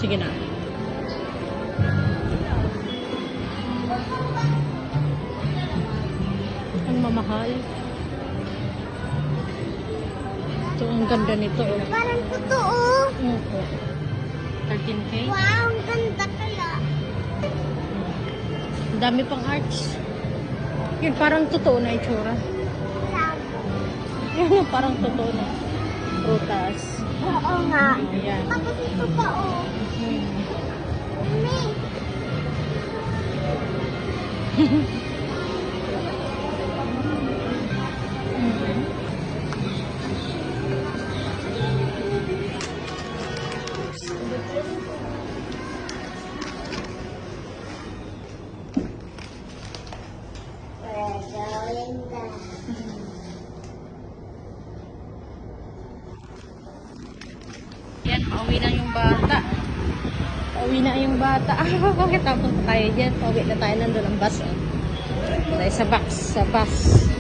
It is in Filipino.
Sige na. Ang mamahal. Ito, ang ganda nito. Oh. Parang totoo. Oo. 13K. Wow, ang ganda kaya. Ang dami pang arts. Yun, parang totoo na itsura. Yun, parang totoo na. Prutas. Oo nga. Ayan. Tapos ito pa oh. Mami. Yan, pauwi na yung bata. Pauwi na yung bata. Bakit tapos tayo dyan? Pauwi na tayo, nandun ang bus. Tayo sa bus.